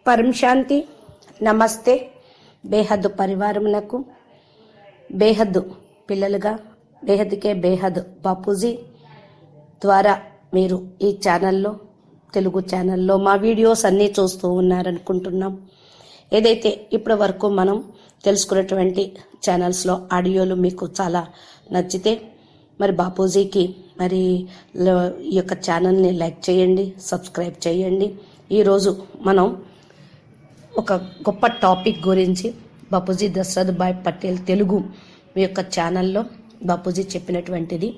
పరం శాంతి. నమస్తే. బేహద్దు పరివారమునకు బేహద్దు పిల్లలుగా బేహద్దుకే బేహద్ బాపూజీ ద్వారా మీరు ఈ ఛానల్లో, తెలుగు ఛానల్లో మా వీడియోస్ అన్నీ చూస్తూ ఉన్నారనుకుంటున్నాం. ఏదైతే ఇప్పటి వరకు మనం తెలుసుకున్నటువంటి ఛానల్స్లో ఆడియోలు మీకు చాలా నచ్చితే మరి బాపూజీకి మరి ఈ యొక్క ఛానల్ని లైక్ చేయండి, సబ్స్క్రైబ్ చేయండి. ఈరోజు మనం ఒక గొప్ప టాపిక్ గురించి బాపూజీ దశరథ్ భాయ్ పటేల్ తెలుగు మీ యొక్క ఛానల్లో బాపూజీ చెప్పినటువంటిది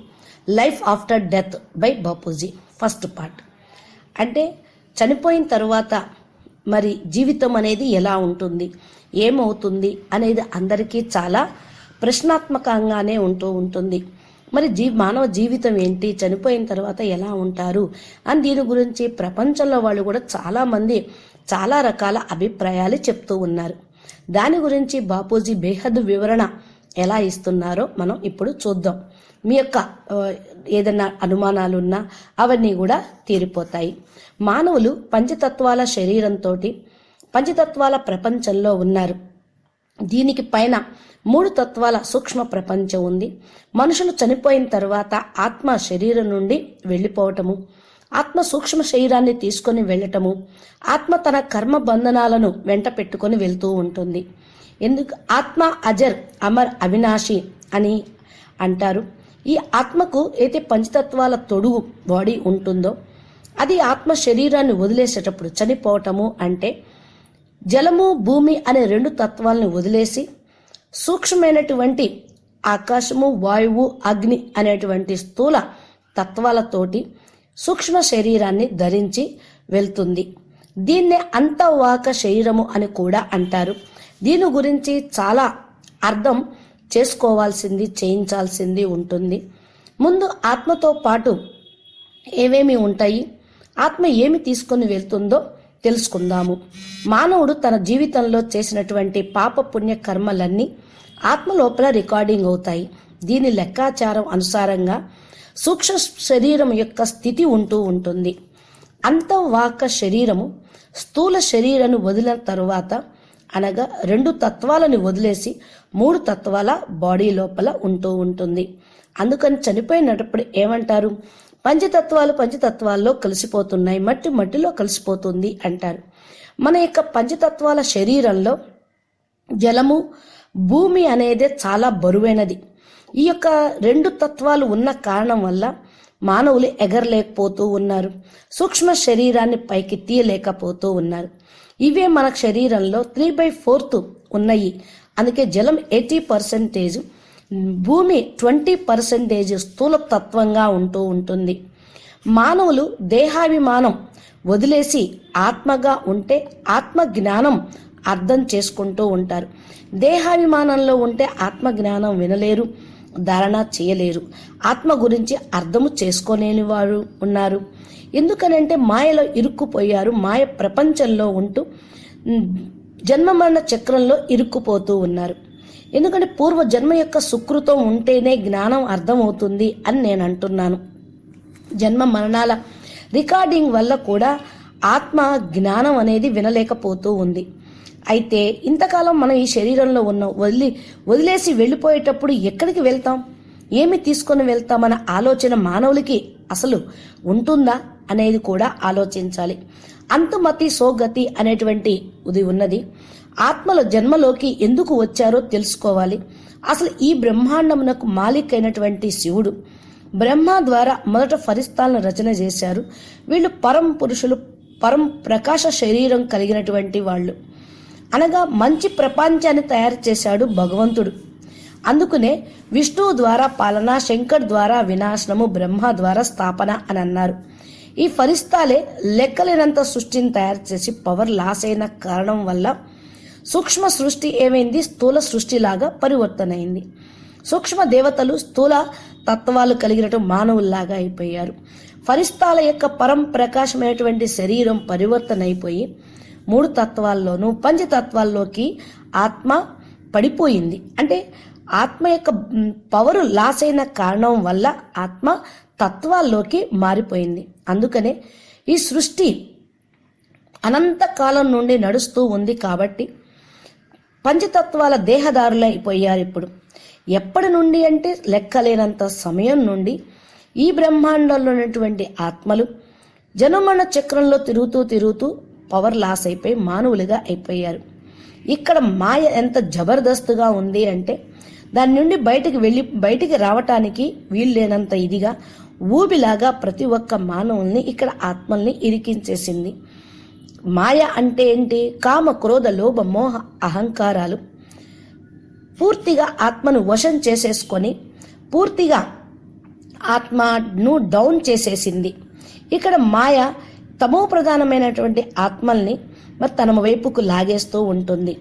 life after death by Bapuji first part. అంటే చనిపోయిన తర్వాత మరి జీవితం అనేది ఎలా ఉంటుంది, ఏమవుతుంది అనేది అందరికీ చాలా ప్రశ్నాత్మకంగానే ఉంటూ ఉంటుంది. మరి మానవ జీవితం ఏంటి, చనిపోయిన తర్వాత ఎలా ఉంటారు అని దీని గురించి ప్రపంచంలో వాళ్ళు కూడా చాలామంది చాలా రకాల అభిప్రాయాలు చెప్తూ ఉన్నారు. దాని గురించి బాపూజీ బేహద్ వివరణ ఎలా ఇస్తున్నారో మనం ఇప్పుడు చూద్దాం. మీ యొక్క ఏదైనా అనుమానాలున్నా అవన్నీ కూడా తీరిపోతాయి. మానవులు పంచతత్వాల శరీరంతో పంచతత్వాల ప్రపంచంలో ఉన్నారు. దీనికి పైన 3 తత్వాల సూక్ష్మ ప్రపంచం ఉంది. మనుషులు చనిపోయిన తర్వాత ఆత్మ శరీరం నుండి వెళ్ళిపోవటము, ఆత్మ సూక్ష్మ శరీరాన్ని తీసుకొని వెళ్ళటము, ఆత్మ తన కర్మ బంధనాలను వెంట పెట్టుకొని వెళ్తూ ఉంటుంది. ఎందుకు ఆత్మ అజర్ అమర్ అవినాశి అని అంటారు. ఈ ఆత్మకు అయితే పంచతత్వాల తొడుగు బాడీ ఉంటుందో అది ఆత్మ శరీరాన్ని వదిలేసేటప్పుడు చనిపోవటము అంటే జలము భూమి అనే 2 తత్వాలను వదిలేసి సూక్ష్మమైనటువంటి ఆకాశము వాయువు అగ్ని అనేటువంటి స్థూల తత్వాలతోటి సూక్ష్మ శరీరాన్ని ధరించి వెళ్తుంది. దీన్నే అంతవాక శరీరము అని కూడా అంటారు. దీని గురించి చాలా అర్థం చేసుకోవాల్సింది, చేయించాల్సింది ఉంటుంది. ముందు ఆత్మతో పాటు ఏమేమి ఉంటాయి, ఆత్మ ఏమి తీసుకొని వెళ్తుందో తెలుసుకుందాము. మానవుడు తన జీవితంలో చేసినటువంటి పాప పుణ్య కర్మలన్నీ ఆత్మ లోపల రికార్డింగ్ అవుతాయి. దీని లెక్కాచారం అనుసారంగా సూక్ష్మ శరీరం యొక్క స్థితి ఉంటూ ఉంటుంది. అంతవాక శరీరము స్థూల శరీరాన్ని వదిలిన తరువాత అనగా 2 తత్వాలను వదిలేసి 3 తత్వాల బాడీ లోపల ఉంటూ ఉంటుంది. అందుకని చనిపోయినప్పుడు ఏమంటారు, పంచతత్వాల్లో కలిసిపోతున్నాయి, మట్టిలో కలిసిపోతుంది అంటారు. మన యొక్క పంచతత్వాల శరీరంలో జలము భూమి అనేది చాలా బరువైనది. ఈ యొక్క 2 తత్వాలు ఉన్న కారణం వల్ల మానవులు ఎగరలేకపోతూ ఉన్నారు, సూక్ష్మ శరీరాన్ని పైకి తీయలేకపోతూ ఉన్నారు. ఇవే మన శరీరంలో 3/4 ఉన్నాయి. అందుకే జలం 80%, భూమి 20% స్థూల తత్వంగా ఉంటూ ఉంటుంది. మానవులు దేహాభిమానం వదిలేసి ఆత్మగా ఉంటే ఆత్మ జ్ఞానం అర్థం చేసుకుంటూ ఉంటారు. దేహాభిమానంలో ఉంటే ఆత్మ జ్ఞానం వినలేరు, ధారణ చేయలేరు, ఆత్మ గురించి అర్థము చేసుకోలేని వారు ఉన్నారు. ఎందుకనంటే మాయలో ఇరుక్కుపోయారు. మాయ ప్రపంచంలో ఉంటూ జన్మ మరణ చక్రంలో ఇరుక్కుపోతూ ఉన్నారు. ఎందుకంటే పూర్వ జన్మ యొక్క సుకృతం ఉంటేనే జ్ఞానం అర్థమవుతుంది అని నేను అంటున్నాను. జన్మ మరణాల రికార్డింగ్ వల్ల కూడా ఆత్మ జ్ఞానం అనేది వినలేకపోతూ ఉంది. అయితే ఇంతకాలం మనం ఈ శరీరంలో ఉన్నాం, వదిలేసి వెళ్ళిపోయేటప్పుడు ఎక్కడికి వెళ్తాం, ఏమి తీసుకొని వెళ్తామన్న ఆలోచన మానవులకి అసలు ఉంటుందా అనేది కూడా ఆలోచించాలి. అంతుమతి సోగతి అనేటువంటి ఇది ఉన్నది. ఆత్మల జన్మలోకి ఎందుకు వచ్చారో తెలుసుకోవాలి. అసలు ఈ బ్రహ్మాండమునకు మాలిక్ అయినటువంటి శివుడు బ్రహ్మ ద్వారా మొదట ఫరిస్తాలను రచన చేశారు. వీళ్ళు పరం పురుషులు, పరం ప్రకాశ శరీరం కలిగినటువంటి వాళ్ళు. అనగా మంచి ప్రపంచాన్ని తయారు చేశాడు భగవంతుడు. అందుకనే విష్ణువు ద్వారా పాలన, శంకర్ ద్వారా వినాశనము, బ్రహ్మ ద్వారా స్థాపన అని అన్నారు. ఈ ఫరిస్తాలే లెక్కలేనంత సృష్టిని తయారు చేసి పవర్ లాస్ అయిన కారణం వల్ల సూక్ష్మ సృష్టి ఏమైంది, స్థూల సృష్టిలాగా పరివర్తన అయింది. సూక్ష్మ దేవతలు స్థూల తత్వాలు కలిగినట్టు మానవుల్లాగా అయిపోయారు. ఫరిస్తాల యొక్క పరం ప్రకాశమైనటువంటి శరీరం పరివర్తన అయిపోయి 3 తత్వాల్లోనూ పంచతత్వాల్లోకి ఆత్మ పడిపోయింది. అంటే ఆత్మ యొక్క పవరు లాస్ అయిన కారణం వల్ల ఆత్మ తత్వాల్లోకి మారిపోయింది. అందుకనే ఈ సృష్టి అనంతకాలం నుండి నడుస్తూ ఉంది కాబట్టి పంచతత్వాల దేహదారులైపోయారు. ఇప్పుడు ఎప్పటి నుండి అంటే లెక్కలేనంత సమయం నుండి ఈ బ్రహ్మాండంలో ఉన్నటువంటి ఆత్మలు జనమరణ చక్రంలో తిరుగుతూ పవర్ లాస్ అయిపోయి మానవులుగా అయిపోయారు. ఇక్కడ మాయ ఎంత జబర్దస్తుగా ఉంది అంటే దాని నుండి బయటికి రావటానికి వీల్లేనంత ఇదిగా ఊబిలాగా ప్రతి ఒక్క మానవుల్ని ఇక్కడ ఆత్మల్ని ఇరికించేసింది. మాయ అంటే ఏంటి? కామ, క్రోధ, లోభ, మోహ, అహంకారాలు పూర్తిగా ఆత్మను వశం చేసేసుకొని పూర్తిగా ఆత్మను డౌన్ చేసేసింది. ఇక్కడ మాయ తమో ప్రధానమైనటువంటి ఆత్మల్ని మరి తన వైపుకు లాగేస్తూ ఉంటుంది.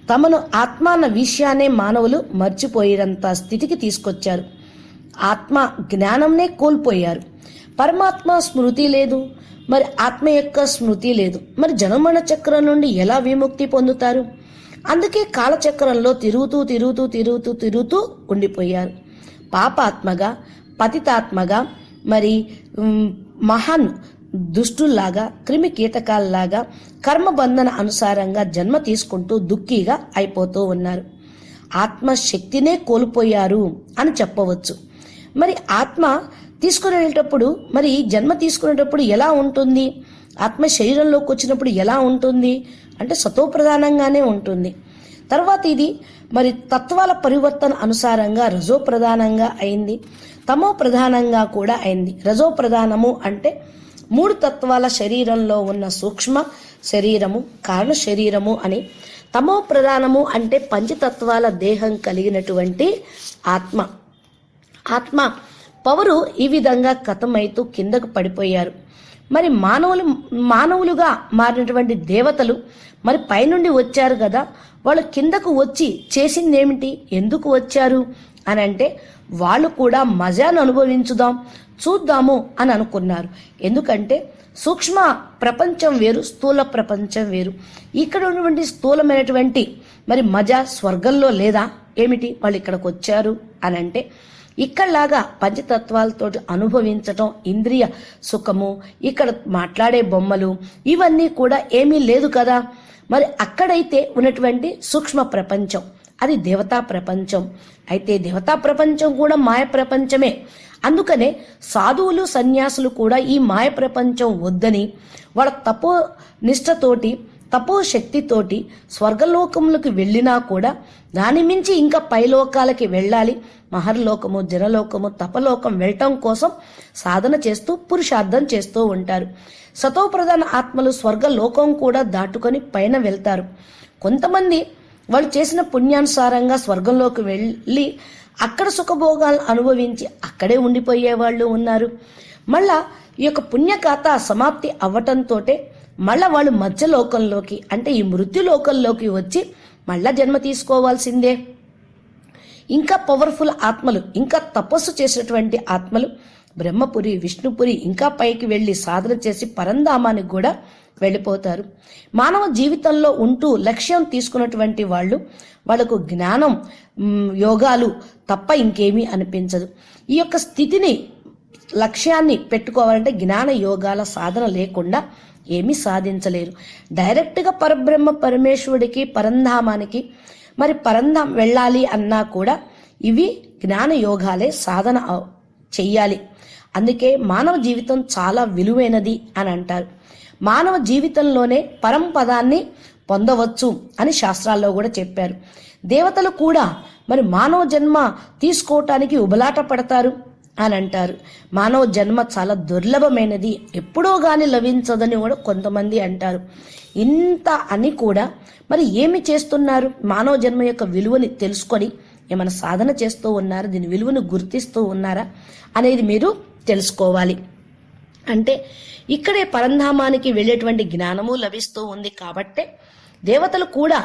తమను ఆత్మ అన్న విషయాన్నే మానవులు మర్చిపోయేంత స్థితికి తీసుకొచ్చారు. ఆత్మ జ్ఞానంనే కోల్పోయారు. పరమాత్మ స్మృతి లేదు, మరి ఆత్మ యొక్క స్మృతి లేదు. మరి జనమరణ చక్రం నుండి ఎలా విముక్తి పొందుతారు? అందుకే కాలచక్రంలో తిరుగుతూ ఉండిపోయారు. పాపాత్మగా, పతితాత్మగా, మరి మహాన్ దుష్టుల్లాగా, క్రిమి కీటకాల్లాగా కర్మబంధన అనుసారంగా జన్మ తీసుకుంటూ దుఃఖీగా అయిపోతూ ఉన్నారు. ఆత్మశక్తినే కోల్పోయారు అని చెప్పవచ్చు. మరి ఆత్మ తీసుకునేటప్పుడు, మరి జన్మ తీసుకునేటప్పుడు ఎలా ఉంటుంది? ఆత్మ శరీరంలోకి వచ్చినప్పుడు ఎలా ఉంటుంది అంటే సతోప్రధానంగానే ఉంటుంది. తర్వాత ఇది మరి తత్వాల పరివర్తన అనుసారంగా రజో ప్రధానంగా అయింది, తమో ప్రధానంగా కూడా అయింది. రజో ప్రధానము అంటే 3 తత్వాల శరీరంలో ఉన్న సూక్ష్మ శరీరము, కారణ శరీరము అని. తమో ప్రధానము అంటే పంచతత్వాల దేహం కలిగినటువంటి ఆత్మ పవరు ఈ విధంగా కథమైతూ కిందకు పడిపోయారు. మరి మానవులుగా మారినటువంటి దేవతలు మరి పైనుండి వచ్చారు కదా, వాళ్ళు కిందకు వచ్చి చేసిందేమిటి? ఎందుకు వచ్చారు అని అంటే వాళ్ళు కూడా మజాను అనుభవించుదాం, చూద్దాము అని అనుకున్నారు. ఎందుకంటే సూక్ష్మ ప్రపంచం వేరు, స్థూల ప్రపంచం వేరు. ఇక్కడ ఉన్నటువంటి స్థూలమైనటువంటి మరి మజా స్వర్గంలో లేదా ఏమిటి? వాళ్ళు ఇక్కడికి వచ్చారు అని అంటే ఇక్కడలాగా పంచతత్వాలతో అనుభవించటం, ఇంద్రియ సుఖము, ఇక్కడ మాట్లాడే బొమ్మలు ఇవన్నీ కూడా ఏమీ లేదు కదా. మరి అక్కడైతే ఉన్నటువంటి సూక్ష్మ ప్రపంచం అది దేవతా ప్రపంచం. అయితే దేవతా ప్రపంచం కూడా మాయ ప్రపంచమే. అందుకనే సాధువులు, సన్యాసులు కూడా ఈ మాయ ప్రపంచం వద్దని వాళ్ళ తపో నిష్టతోటి, తపో శక్తితోటి స్వర్గలోకములకు వెళ్ళినా కూడా దాని మించి ఇంకా పైలోకాలకి వెళ్ళాలి, మహర్లోకము, జనలోకము, తపలోకం వెళ్ళటం కోసం సాధన చేస్తూ పురుషార్థం చేస్తూ ఉంటారు. సతోప్రధాన ఆత్మలు స్వర్గలోకం కూడా దాటుకొని పైన వెళ్తారు. కొంతమంది వాళ్ళు చేసిన పుణ్యానుసారంగా స్వర్గంలోకి వెళ్ళి అక్కడ సుఖభోగాలను అనుభవించి అక్కడే ఉండిపోయే వాళ్ళు ఉన్నారు. మళ్ళా ఈ యొక్క పుణ్యగాథ సమాప్తి అవ్వటంతో మళ్ళా వాళ్ళు మధ్యలోకంలోకి అంటే ఈ మృత్యులోకంలోకి వచ్చి మళ్ళా జన్మ తీసుకోవాల్సిందే. ఇంకా పవర్ఫుల్ ఆత్మలు, ఇంకా తపస్సు చేసినటువంటి ఆత్మలు బ్రహ్మపురి, విష్ణుపురి ఇంకా పైకి వెళ్ళి సాధన చేసి పరంధామానికి కూడా వెళ్ళిపోతారు. మానవ జీవితంలో ఉంటూ లక్ష్యం తీసుకున్నటువంటి వాళ్ళకు జ్ఞానం, యోగాలు తప్ప ఇంకేమీ అనిపించదు. ఈ యొక్క స్థితిని, లక్ష్యాన్ని పెట్టుకోవాలంటే జ్ఞాన యోగాల సాధన లేకుండా ఏమీ సాధించలేరు. డైరెక్ట్గా పరబ్రహ్మ పరమేశ్వరుడికి, పరంధామానికి మరి పరంధాం వెళ్ళాలి అన్నా కూడా ఇవి జ్ఞాన యోగాలే సాధన చెయ్యాలి. అందుకే మానవ జీవితం చాలా విలువైనది అని అంటారు. మానవ జీవితంలోనే పరంపదాన్ని పొందవచ్చు అని శాస్త్రాల్లో కూడా చెప్పారు. దేవతలు కూడా మరి మానవ జన్మ తీసుకోవటానికి ఉబలాట పడతారు అని అంటారు. మానవ జన్మ చాలా దుర్లభమైనది, ఎప్పుడో గాని లభించదని కూడా కొంతమంది అంటారు. ఇంత అని కూడా మరి ఏమి చేస్తున్నారు? మానవ జన్మ యొక్క విలువని తెలుసుకొని ఏమైనా సాధన చేస్తూ ఉన్నారా, దీని విలువను గుర్తిస్తూ ఉన్నారా అనేది మీరు తెలుసుకోవాలి. అంటే ఇక్కడే పరంధామానికి వెళ్ళేటువంటి జ్ఞానము లభిస్తూ ఉంది కాబట్టే దేవతలు కూడా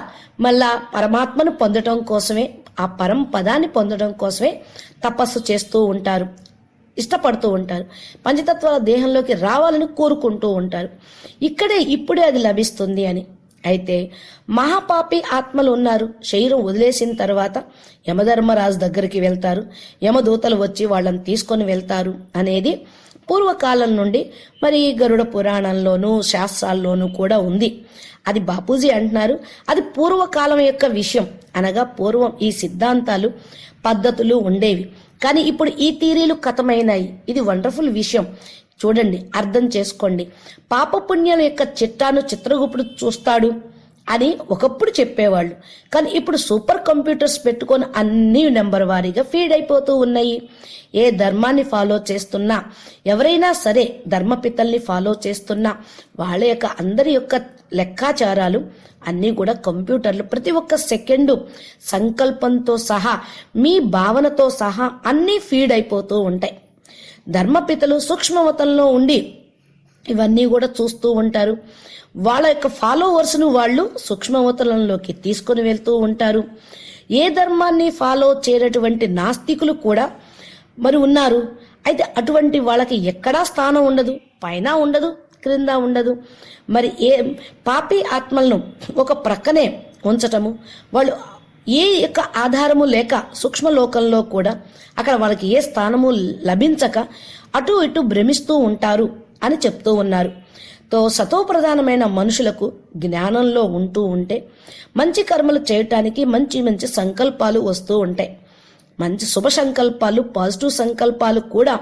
మళ్ళా పరమాత్మను పొందడం కోసమే, ఆ పరం పదాన్ని పొందడం కోసమే తపస్సు చేస్తూ ఉంటారు, ఇష్టపడుతూ ఉంటారు. పంచతత్వాల దేహంలోకి రావాలని కోరుకుంటూ ఉంటారు. ఇప్పుడే అది లభిస్తుంది అని. అయితే మహాపాపి ఆత్మలు ఉన్నారు. శరీరం వదిలేసిన తర్వాత యమధర్మరాజు దగ్గరికి వెళ్తారు, యమదూతలు వచ్చి వాళ్ళని తీసుకొని వెళ్తారు అనేది పూర్వకాలం నుండి మరి గరుడ పురాణంలోనూ శాస్త్రాల్లోనూ కూడా ఉంది. అది బాపూజీ అంటున్నారు, అది పూర్వకాలం యొక్క విషయం. అనగా పూర్వం ఈ సిద్ధాంతాలు పద్ధతులు ఉండేవి, కానీ ఇప్పుడు ఈ థీరీలు కథమైనాయి. ఇది వండర్ఫుల్ విషయం. చూడండి, అర్థం చేసుకోండి. పాపపుణ్యాల యొక్క చిట్టాను చిత్రగుప్తుడు చూస్తాడు అని ఒకప్పుడు చెప్పేవాళ్ళు, కానీ ఇప్పుడు సూపర్ కంప్యూటర్స్ పెట్టుకొని అన్ని నెంబర్ వారీగా ఫీడ్ అయిపోతూ ఉన్నాయి. ఏ ధర్మాన్ని ఫాలో చేస్తున్నా, ఎవరైనా సరే ధర్మపితల్ని ఫాలో చేస్తున్నా, వాళ్ళ యొక్క అందరి యొక్క లెక్కాచారాలు అన్నీ కూడా కంప్యూటర్లు ప్రతి ఒక్క సెకండు సంకల్పంతో సహా, మీ భావనతో సహా అన్నీ ఫీడ్ అయిపోతూ ఉంటాయి. ధర్మపితలు సూక్ష్మవతంలో ఉండి ఇవన్నీ కూడా చూస్తూ ఉంటారు. వాళ్ళ యొక్క ఫాలోవర్స్ను వాళ్ళు సూక్ష్మవతలంలోకి తీసుకొని వెళ్తూ ఉంటారు. ఏ ధర్మాన్ని ఫాలో చేయనటువంటి నాస్తికులు కూడా మరి ఉన్నారు. అయితే అటువంటి వాళ్ళకి ఎక్కడా స్థానం ఉండదు, పైన ఉండదు, క్రింద ఉండదు. మరి ఏ పాపి ఆత్మలను ఒక ప్రక్కనే ఉంచటము, వాళ్ళు ఏ యొక్క ఆధారము లేక సూక్ష్మలోకంలో కూడా అక్కడ వాళ్ళకి ఏ స్థానము లభించక అటు ఇటు భ్రమిస్తూ ఉంటారు అని చెప్తూ ఉన్నారు. సతోప్రధానమైన మనుషులకు జ్ఞానంలో ఉంటూ ఉంటే మంచి కర్మలు చేయటానికి మంచి మంచి సంకల్పాలు వస్తూ ఉంటాయి. మంచి శుభ సంకల్పాలు, పాజిటివ్ సంకల్పాలు కూడా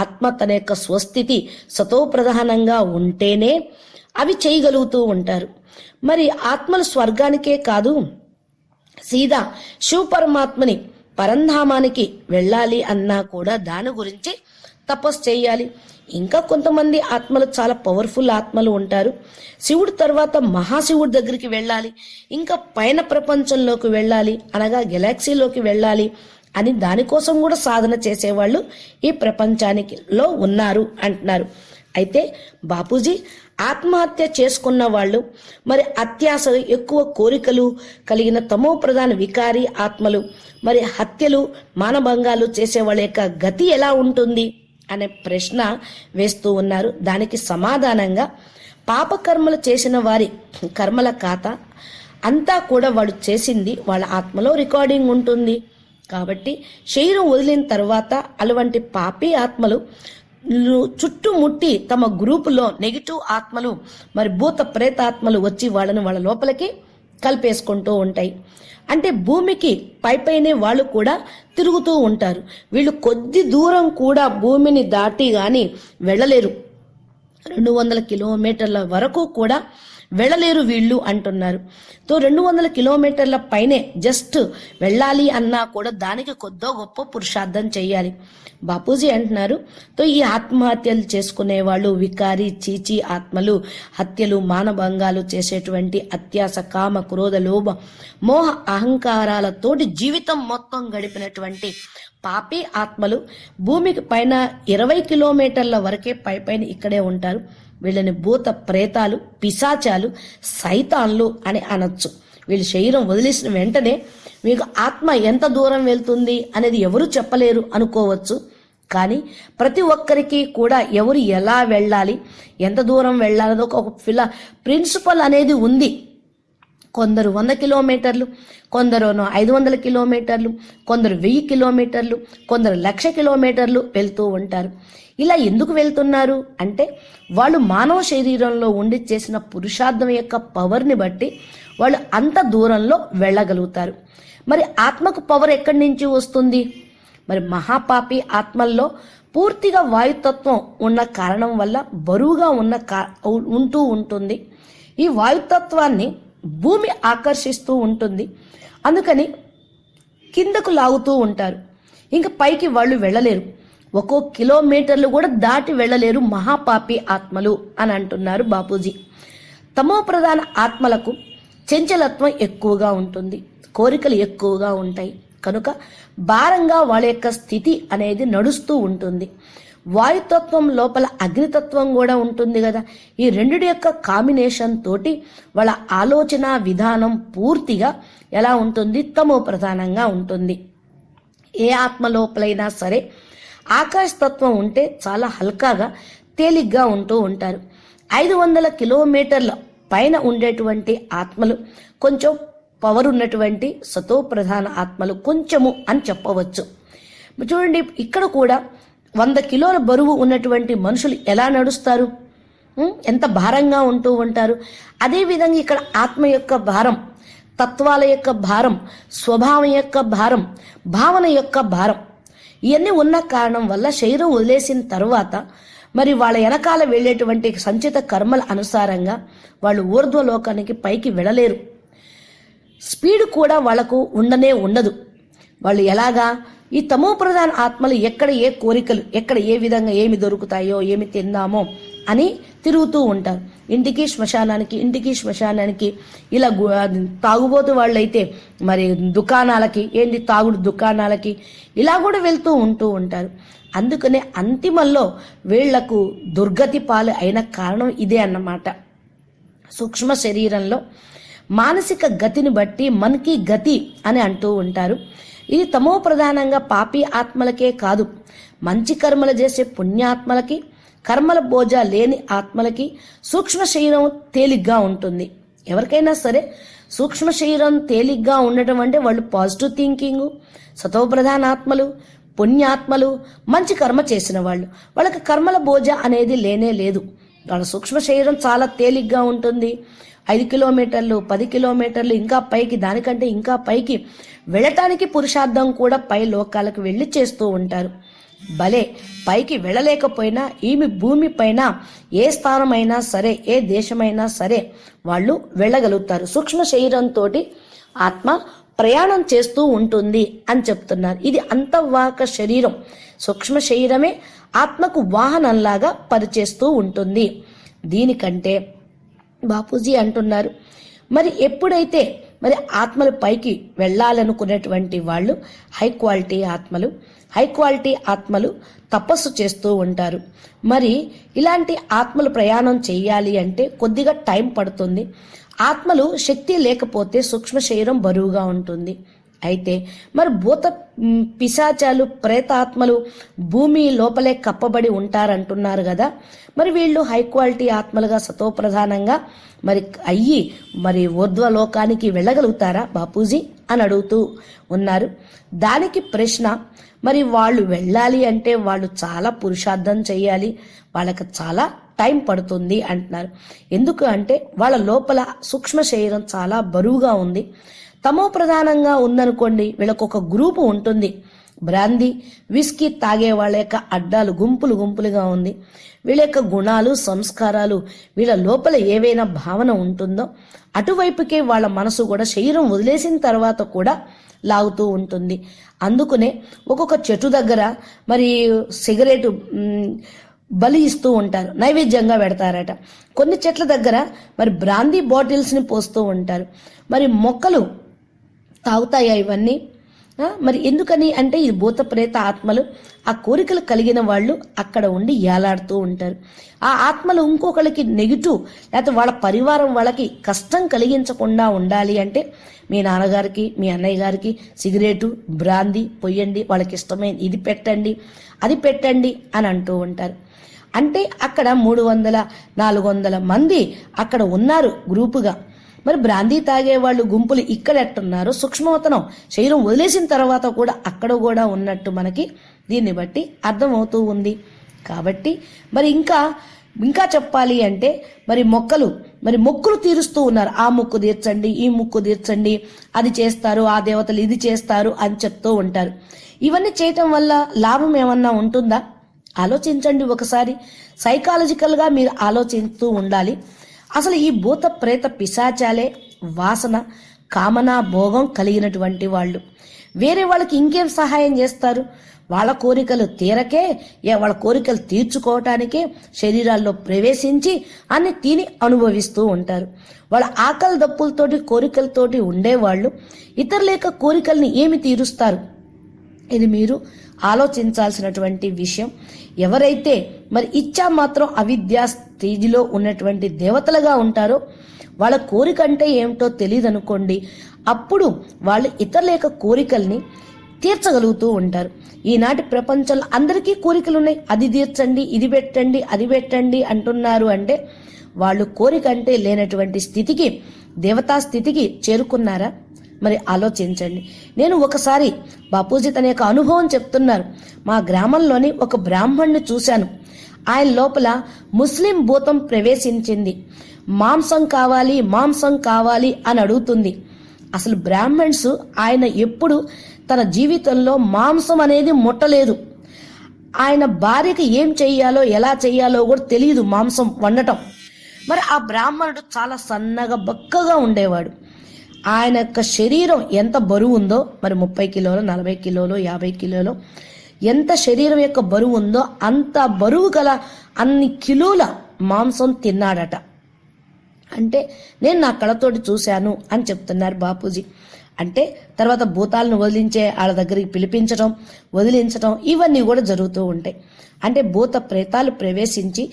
ఆత్మ తన యొక్క స్వస్థితి సతోప్రధానంగా ఉంటేనే అవి చేయగలుగుతూ ఉంటారు. మరి ఆత్మలు స్వర్గానికే కాదు, సీదా శివ పరమాత్మని పరంధామానికి వెళ్ళాలి అన్నా కూడా దాని గురించి తపస్సు చేయాలి. ఇంకా కొంతమంది ఆత్మలు చాలా పవర్ఫుల్ ఆత్మలు ఉంటారు. శివుడి తర్వాత మహాశివుడి దగ్గరికి వెళ్ళాలి, ఇంకా పైన ప్రపంచంలోకి వెళ్ళాలి, అనగా గెలాక్సీలోకి వెళ్ళాలి అని దానికోసం కూడా సాధన చేసేవాళ్ళు ఈ ప్రపంచానికిలో ఉన్నారు అంటున్నారు. అయితే బాపూజీ ఆత్మహత్య చేసుకున్న వాళ్ళు, మరి అత్యాశ ఎక్కువ కోరికలు కలిగిన తమో ప్రధాన వికారి ఆత్మలు, మరి హత్యలు మానభంగాలు చేసే వాళ్ళ యొక్క గతి ఎలా ఉంటుంది అనే ప్రశ్న వేస్తూ ఉన్నారు. దానికి సమాధానంగా పాపకర్మలు చేసిన వారి కర్మల ఖాతా అంతా కూడా వాళ్ళు చేసింది వాళ్ళ ఆత్మలో రికార్డింగ్ ఉంటుంది. కాబట్టి శరీరం వదిలిన తర్వాత అటువంటి పాపి ఆత్మలు చుట్టుముట్టి తమ గ్రూపులో నెగిటివ్ ఆత్మలు, మరి భూత ప్రేతాత్మలు వచ్చి వాళ్ళని వాళ్ళ లోపలికి కలిపేసుకుంటూ ఉంటాయి. అంటే భూమికి పైపైనే వాళ్ళు కూడా తిరుగుతూ ఉంటారు. వీళ్ళు కొద్ది దూరం కూడా భూమిని దాటి గాని వెళ్ళలేరు. 200 కిలోమీటర్ల వరకు కూడా వెళ్ళలేరు వీళ్ళు అంటున్నారు. 200 కిలోమీటర్ల పైనే జస్ట్ వెళ్ళాలి అన్నా కూడా దానికి కొద్దో గొప్ప పురుషార్థం చేయాలి. బాపూజీ అంటున్నారు, ఈ ఆత్మహత్యలు చేసుకునే వాళ్ళు వికారి చీచి ఆత్మలు, హత్యలు మానభంగాలు చేసేటువంటి అత్యాస కామ క్రోధ లోభ మోహ అహంకారాలతోటి జీవితం మొత్తం గడిపినటువంటి పాపి ఆత్మలు భూమికి పైన 20 కిలోమీటర్ల వరకే పైపైన ఇక్కడే ఉంటారు. వీళ్ళని భూత ప్రేతాలు, పిశాచాలు, సైతాన్లు అని అనొచ్చు. వీళ్ళు శరీరం వదిలేసిన వెంటనే మీకు ఆత్మ ఎంత దూరం వెళ్తుంది అనేది ఎవరు చెప్పలేరు అనుకోవచ్చు. కానీ ప్రతి ఒక్కరికి కూడా ఎవరు ఎలా వెళ్ళాలి, ఎంత దూరం వెళ్ళాలదో ఒక ప్రిన్సిపల్ అనేది ఉంది. కొందరు 100 కిలోమీటర్లు, కొందరు 500 కిలోమీటర్లు, కొందరు 1000 కిలోమీటర్లు, కొందరు 1,00,000 కిలోమీటర్లు వెళ్తూ ఉంటారు. ఇలా ఎందుకు వెళ్తున్నారు అంటే వాళ్ళు మానవ శరీరంలో ఉండి చేసిన పురుషార్థం యొక్క పవర్ని బట్టి వాళ్ళు అంత దూరంలో వెళ్ళగలుగుతారు. మరి ఆత్మకు పవర్ ఎక్కడి నుంచి వస్తుంది? మరి మహాపాపి ఆత్మల్లో పూర్తిగా వాయుతత్వం ఉన్న కారణం వల్ల బరువుగా ఉంటూ ఉంటుంది. ఈ వాయుతత్వాన్ని భూమి ఆకర్షిస్తూ ఉంటుంది. అందుకని కిందకు లాగుతూ ఉంటారు. ఇంకా పైకి వాళ్ళు వెళ్ళలేరు. 1 కిలోమీటర్లు కూడా దాటి వెళ్ళలేరు మహాపాపి ఆత్మలు అని అంటున్నారు బాపూజీ. తమో ప్రధాన ఆత్మలకు చంచలత్వం ఎక్కువగా ఉంటుంది, కోరికలు ఎక్కువగా ఉంటాయి. కనుక భారంగా వాళ్ళ యొక్క స్థితి అనేది నడుస్తూ ఉంటుంది. వాయుతత్వం లోపల అగ్నితత్వం కూడా ఉంటుంది కదా. ఈ రెండిటి యొక్క కాంబినేషన్ తోటి వాళ్ళ ఆలోచన విధానం పూర్తిగా ఎలా ఉంటుంది? తమో ప్రధానంగా ఉంటుంది. ఏ ఆత్మ లోపలైనా సరే ఆకాశతత్వం ఉంటే చాలా హల్కాగా తేలిగ్గా ఉంటూ ఉంటారు. 500 కిలోమీటర్ల పైన ఉండేటువంటి ఆత్మలు కొంచెం పవర్ ఉన్నటువంటి సతో ప్రధాన ఆత్మలు కొంచెము అని చెప్పవచ్చు. చూడండి, ఇక్కడ కూడా 100 కిలోల బరువు ఉన్నటువంటి మనుషులు ఎలా నడుస్తారు? ఎంత భారంగా ఉంటూ ఉంటారు. అదేవిధంగా ఇక్కడ ఆత్మ యొక్క భారం, తత్వాల యొక్క భారం, స్వభావం యొక్క భారం, భావన యొక్క భారం, ఇవన్నీ ఉన్న కారణం వల్ల శరీరం వదిలేసిన తరువాత మరి వాళ్ళ వెనకాల వెళ్ళేటువంటి సంచిత కర్మల అనుసారంగా వాళ్ళు ఊర్ధ్వలోకానికి పైకి వెళ్ళలేరు. స్పీడ్ కూడా వాళ్ళకు ఉండదు. వాళ్ళు ఎలాగా ఈ తమో ప్రధాన ఆత్మలు ఎక్కడ ఏ కోరికలు, ఎక్కడ ఏ విధంగా ఏమి దొరుకుతాయో, ఏమి తిందామో అని తిరుగుతూ ఉంటారు. ఇంటికి శ్మశానానికి ఇలా తాగుబోతు వాళ్ళైతే మరి దుకాణాలకి, తాగుడు దుకాణాలకి ఇలా కూడా వెళ్తూ ఉంటారు. అందుకనే అంతిమంలో వీళ్లకు దుర్గతి పాలు అయిన కారణం ఇదే అన్నమాట. సూక్ష్మ శరీరంలో మానసిక గతిని బట్టి మనకి గతి అని అంటూ ఉంటారు. ఇది తమో ప్రధానంగా పాపి ఆత్మలకే కాదు, మంచి కర్మలు చేసే పుణ్యాత్మలకి, కర్మల బోజ లేని ఆత్మలకి సూక్ష్మ శరీరం తేలిగ్గా ఉంటుంది. ఎవరికైనా సరే సూక్ష్మ శరీరం తేలిగ్గా ఉండటం అంటే వాళ్ళు పాజిటివ్ థింకింగ్, సతో ప్రధాన ఆత్మలు, పుణ్యాత్మలు, మంచి కర్మ చేసిన వాళ్ళు. వాళ్ళకి కర్మల బోజ అనేది లేనే లేదు. వాళ్ళ సూక్ష్మ శరీరం చాలా తేలిగ్గా ఉంటుంది. 5 కిలోమీటర్లు, 10 కిలోమీటర్లు ఇంకా పైకి, దానికంటే ఇంకా పైకి వెళ్ళటానికి పురుషార్థం కూడా పై లోకాలకు వెళ్ళి చేస్తూ ఉంటారు. భలే పైకి వెళ్ళలేకపోయినా ఈమె భూమి పైన ఏ స్థానమైనా సరే, ఏ దేశమైనా సరే వాళ్ళు వెళ్ళగలుగుతారు. సూక్ష్మ శరీరంతో ఆత్మ ప్రయాణం చేస్తూ ఉంటుంది అని చెప్తున్నారు. ఇది అంతర్వాహక శరీరం. సూక్ష్మ శరీరమే ఆత్మకు వాహనంలాగా పనిచేస్తూ ఉంటుంది. దీనికంటే బాపూజీ అంటున్నారు, మరి ఎప్పుడైతే మరి ఆత్మలు పైకి వెళ్ళాలనుకునేటువంటి వాళ్ళు హై క్వాలిటీ ఆత్మలు తపస్సు చేస్తూ ఉంటారు. మరి ఇలాంటి ఆత్మలు ప్రయాణం చేయాలి అంటే కొద్దిగా టైం పడుతుంది. ఆత్మలు శక్తి లేకపోతే సూక్ష్మ శరీరం బరువుగా ఉంటుంది. అయితే మరి భూత పిశాచాలు, ప్రేతాత్మలు భూమి లోపలే కప్పబడి ఉంటారంటున్నారు కదా. మరి వీళ్ళు హై క్వాలిటీ ఆత్మలుగా సతోప్రధానంగా మరి అయ్యి మరి ఊర్ధ్వలోకానికి వెళ్ళగలుగుతారా బాపూజీ అని అడుగుతూ ఉన్నారు. దానికి ప్రశ్న, మరి వాళ్ళు వెళ్ళాలి అంటే వాళ్ళు చాలా పురుషార్థం చేయాలి, వాళ్ళకి చాలా టైం పడుతుంది అంటున్నారు. ఎందుకు అంటే వాళ్ళ లోపల సూక్ష్మ శరీరం చాలా బరువుగా ఉంది. తమో ప్రధానంగా ఉందనుకోండి, వీళ్ళకు ఒక గ్రూపు ఉంటుంది. బ్రాందీ, విస్కీ తాగే వాళ్ళ యొక్క అడ్డాలు గుంపులుగా ఉంది. వీళ్ళ యొక్క గుణాలు, సంస్కారాలు, వీళ్ళ లోపల ఏవైనా భావన ఉంటుందో అటువైపుకే వాళ్ళ మనసు కూడా శరీరం వదిలేసిన తర్వాత కూడా లాగుతూ ఉంటుంది. అందుకనే ఒక్కొక్క చెట్టు దగ్గర మరి సిగరెట్ బలి ఇస్తూ ఉంటారు, నైవేద్యంగా పెడతారట. కొన్ని చెట్ల దగ్గర మరి బ్రాందీ బాటిల్స్ని పోస్తూ ఉంటారు. మరి మొక్కలు తాగుతాయా ఇవన్నీ? మరి ఎందుకని అంటే ఇది భూత ప్రేత ఆత్మలు, ఆ కోరికలు కలిగిన వాళ్ళు అక్కడ ఉండి ఏలాడుతూ ఉంటారు. ఆ ఆత్మలు ఇంకొకరికి నెగిటివ్ లేకపోతే వాళ్ళ పరివారం వాళ్ళకి కష్టం కలిగించకుండా ఉండాలి అంటే మీ నాన్నగారికి, మీ అన్నయ్య గారికి సిగరెటు, బ్రాందీ పొయ్యండి, వాళ్ళకి ఇష్టమైన ఇది పెట్టండి, అది పెట్టండి అని అంటూ ఉంటారు. అంటే అక్కడ 300-400 మంది అక్కడ ఉన్నారు గ్రూపుగా. మరి బ్రాందీ తాగే వాళ్ళు గుంపులు ఇక్కడ ఎట్టున్నారు, సూక్ష్మవతనం శరీరం వదిలేసిన తర్వాత కూడా అక్కడ కూడా ఉన్నట్టు మనకి దీన్ని బట్టి అర్థమవుతూ ఉంది. కాబట్టి మరి ఇంకా చెప్పాలి అంటే మరి మొక్కులు తీరుస్తూ ఉన్నారు. ఆ మొక్కు తీర్చండి, ఈ మొక్కు తీర్చండి, అది చేస్తారు, ఆ దేవతలు ఇది చేస్తారు అని చెప్తూ ఉంటారు. ఇవన్నీ చేయటం వల్ల లాభం ఏమన్నా ఉంటుందా? ఆలోచించండి ఒకసారి. సైకాలజికల్గా మీరు ఆలోచిస్తూ ఉండాలి. అసలు ఈ భూత ప్రేత పిశాచాలే వాసన, కామన, భోగం కలిగినటువంటి వాళ్ళు. వేరే వాళ్ళకి ఇంకేం సహాయం చేస్తారు? వాళ్ళ కోరికలు తీరకే, వాళ్ళ కోరికలు తీర్చుకోవటానికే శరీరాల్లో ప్రవేశించి అన్ని తిని అనుభవిస్తూ ఉంటారు. వాళ్ళ ఆకలి దప్పులతోటి, కోరికలతోటి ఉండేవాళ్ళు ఇతరుల యొక్క కోరికల్ని ఏమి తీరుస్తారు? ఇది మీరు ఆలోచించాల్సినటువంటి విషయం. ఎవరైతే మరి ఇచ్చా మాత్రం అవిద్యా స్టేజిలో ఉన్నటువంటి దేవతలుగా ఉంటారో వాళ్ళ కోరిక అంటే ఏమిటో తెలియదు అనుకోండి, అప్పుడు వాళ్ళు ఇతరుల యొక్క కోరికల్ని తీర్చగలుగుతూ ఉంటారు. ఈనాటి ప్రపంచంలో అందరికీ కోరికలు ఉన్నాయి. అది తీర్చండి, ఇది పెట్టండి, అది పెట్టండి అంటున్నారు. అంటే వాళ్ళు కోరిక అంటే లేనటువంటి స్థితికి, దేవతా స్థితికి చేరుకున్నారా? మరి ఆలోచించండి. నేను ఒకసారి బాపూజీ తన యొక్క అనుభవం చెప్తున్నారు. మా గ్రామంలోని ఒక బ్రాహ్మణ్ణి చూశాను. ఆయన లోపల ముస్లిం భూతం ప్రవేశించింది. మాంసం కావాలి, మాంసం కావాలి అని అడుగుతుంది. అసలు బ్రాహ్మణ్స్ ఆయన ఎప్పుడు తన జీవితంలో మాంసం అనేది ముట్టలేదు. ఆయన భార్యకి ఏం చెయ్యాలో ఎలా చెయ్యాలో కూడా తెలియదు మాంసం వండటం. మరి ఆ బ్రాహ్మణుడు చాలా సన్నగా బక్కగా ఉండేవాడు. ఆయన యొక్క శరీరం ఎంత బరువు ఉందో, మరి 30 కిలోలు, 40 కిలోలు, 50 కిలోలు, ఎంత శరీరం యొక్క బరువు ఉందో అంత బరువు గల అన్ని కిలోల మాంసం తిన్నాడట. అంటే నేను నా కళ్ళతోటి చూశాను అని చెప్తున్నారు బాపూజీ. అంటే తర్వాత భూతాలను వదిలించే వాళ్ళ దగ్గరికి పిలిపించడం, వదిలించడం ఇవన్నీ కూడా జరుగుతూ ఉంటాయి. అంటే భూత ప్రేతాలు ప్రవేశించి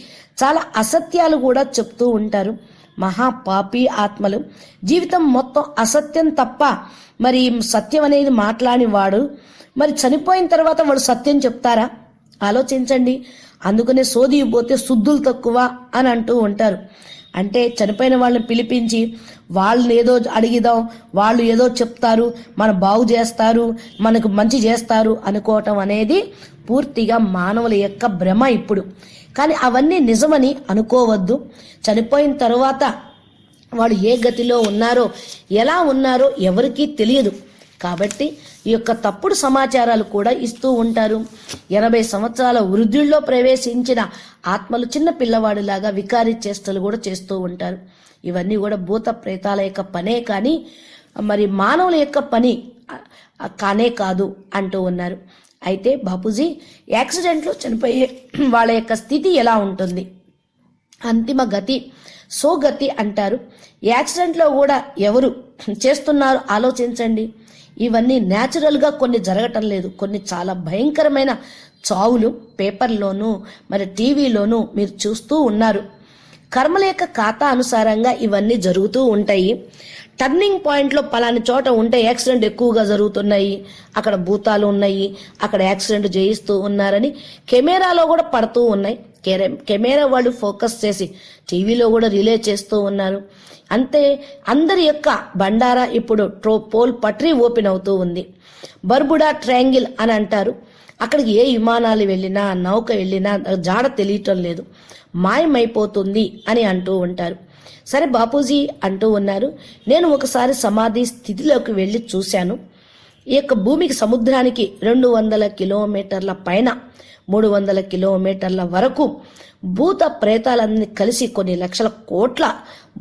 చాలా అసత్యాలు కూడా చెప్తూ ఉంటారు. మహాపాపి ఆత్మలు జీవితం మొత్తం అసత్యం తప్ప మరి సత్యం అనేది మాట్లాడి వాడు మరి చనిపోయిన తర్వాత వాడు సత్యం చెప్తారా? ఆలోచించండి. అందుకనే సోది పోతే శుద్ధులు తక్కువ అని అంటూ ఉంటారు. అంటే చనిపోయిన వాళ్ళని పిలిపించి వాళ్ళని ఏదో అడిగిదాం, వాళ్ళు ఏదో చెప్తారు, మన బాగు చేస్తారు, మనకు మంచి చేస్తారు అనుకోవటం అనేది పూర్తిగా మానవుల యొక్క భ్రమ ఇప్పుడు. కానీ అవన్నీ నిజమని అనుకోవద్దు. చనిపోయిన తర్వాత వాళ్ళు ఏ గతిలో ఉన్నారో, ఎలా ఉన్నారో ఎవరికీ తెలియదు. కాబట్టి ఈ యొక్క తప్పుడు సమాచారాలు కూడా ఇస్తూ ఉంటారు. 80 సంవత్సరాల వృద్ధుల్లో ప్రవేశించిన ఆత్మలు చిన్న పిల్లవాడిలాగా వికారి చేష్టలు కూడా చేస్తూ ఉంటారు. ఇవన్నీ కూడా భూత ప్రేతాల యొక్క పనే కానీ మరి మానవుల యొక్క పని కానే కాదు అంటూ ఉన్నారు. అయితే బాపూజీ యాక్సిడెంట్లో చనిపోయే వాళ్ళ యొక్క స్థితి ఎలా ఉంటుంది? అంతిమ గతి, సోగతి అంటారు. యాక్సిడెంట్లో కూడా ఎవరు చేస్తున్నారు ఆలోచించండి. ఇవన్నీ న్యాచురల్గా కొన్ని జరగటం లేదు. కొన్ని చాలా భయంకరమైన చావులు పేపర్లోనూ మరి టీవీలోనూ మీరు చూస్తూ ఉన్నారు. కర్మల యొక్క ఖాతా అనుసారంగా ఇవన్నీ జరుగుతూ ఉంటాయి. టర్నింగ్ పాయింట్లో పలాని చోట ఉంటే యాక్సిడెంట్ ఎక్కువగా జరుగుతున్నాయి, అక్కడ భూతాలు ఉన్నాయి, అక్కడ యాక్సిడెంట్ చేయిస్తూ ఉన్నారని కెమెరాలో కూడా పడుతూ ఉన్నాయి. కెమెరా వాళ్ళు ఫోకస్ చేసి టీవీలో కూడా రిలే చేస్తూ ఉన్నారు. అంతే అందరి యొక్క బండారా ఇప్పుడు పోల్ పట్రీ ఓపెన్ అవుతూ ఉంది. బర్బుడా ట్రయాంగిల్ అని అంటారు. అక్కడికి ఏ విమానాలు వెళ్ళినా, నౌక వెళ్ళినా జాడ తెలియటం లేదు, మాయమైపోతుంది అని అంటూ ఉంటారు. సరే బాపూజీ అంటూ ఉన్నారు, నేను ఒకసారి సమాధి స్థితిలోకి వెళ్ళి చూశాను. ఈ యొక్క భూమికి సముద్రానికి 200 కిలోమీటర్ల పైన 300 కిలోమీటర్ల వరకు భూత ప్రేతాలన్నీ కలిసి కొన్ని లక్షల కోట్ల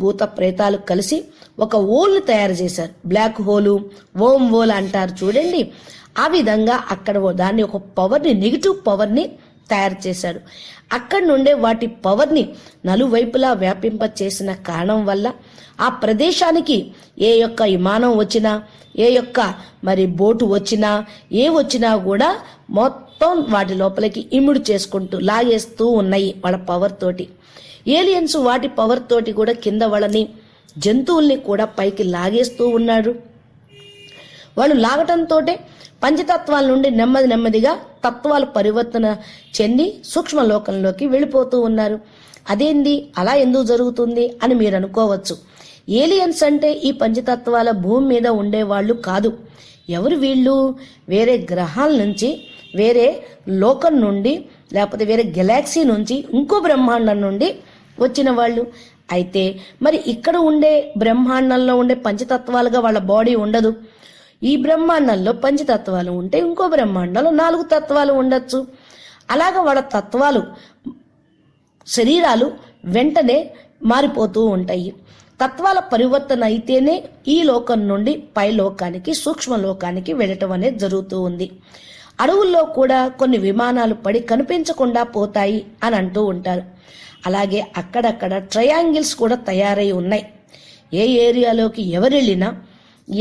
భూత ప్రేతాలు కలిసి ఒక హోల్ని తయారు చేశారు. బ్లాక్ హోలు, ఓమ్ హోల్ అంటారు చూడండి. ఆ విధంగా అక్కడ దాన్ని ఒక పవర్ని, నెగిటివ్ పవర్ని తయారు చేశాడు. అక్కడి నుండే వాటి పవర్ని నలువైపులా వ్యాపింప చేసిన కారణం వల్ల ఆ ప్రదేశానికి ఏ యొక్క విమానం వచ్చినా, ఏ యొక్క మరి బోటు వచ్చినా, ఏ వచ్చినా కూడా మొత్తం వాటి లోపలికి ఇముడు చేసుకుంటూ లాగేస్తూ ఉన్నాయి వాళ్ళ పవర్ తోటి. ఏలియన్స్ వాటి పవర్ తోటి కూడా కింద వాళ్ళని, జంతువుల్ని కూడా పైకి లాగేస్తూ ఉన్నాడు. వాళ్ళు లాగటంతో పంచతత్వాల నుండి నెమ్మదిగా తత్వాలు పరివర్తన చెంది సూక్ష్మలోకంలోకి వెళ్ళిపోతూ ఉన్నారు. అదేంది, అలా ఎందుకు జరుగుతుంది అని మీరు అనుకోవచ్చు. ఏలియన్స్ అంటే ఈ పంచతత్వాల భూమి మీద ఉండేవాళ్ళు కాదు. ఎవరు వీళ్ళు? వేరే గ్రహాల నుంచి, వేరే లోకం నుండి, లేకపోతే వేరే గెలాక్సీ నుంచి, ఇంకో బ్రహ్మాండం నుండి వచ్చిన వాళ్ళు. అయితే మరి ఇక్కడ ఉండే బ్రహ్మాండంలో ఉండే పంచతత్వాలుగా వాళ్ళ బాడీ ఉండదు. ఈ బ్రహ్మాండంలో పంచతత్వాలు ఉంటే ఇంకో బ్రహ్మాండంలో 4 తత్వాలు ఉండొచ్చు. అలాగా వాళ్ళ తత్వాలు, శరీరాలు వెంటనే మారిపోతూ ఉంటాయి. తత్వాల పరివర్తన అయితేనే ఈ లోకం నుండి పై లోకానికి, సూక్ష్మ లోకానికి వెళ్ళటం అనేది జరుగుతూ ఉంది. అడవుల్లో కూడా కొన్ని విమానాలు పడి కనిపించకుండా పోతాయి అని అంటూ ఉంటారు. అలాగే అక్కడక్కడ ట్రయాంగిల్స్ కూడా తయారై ఉన్నాయి. ఏ ఏరియాలోకి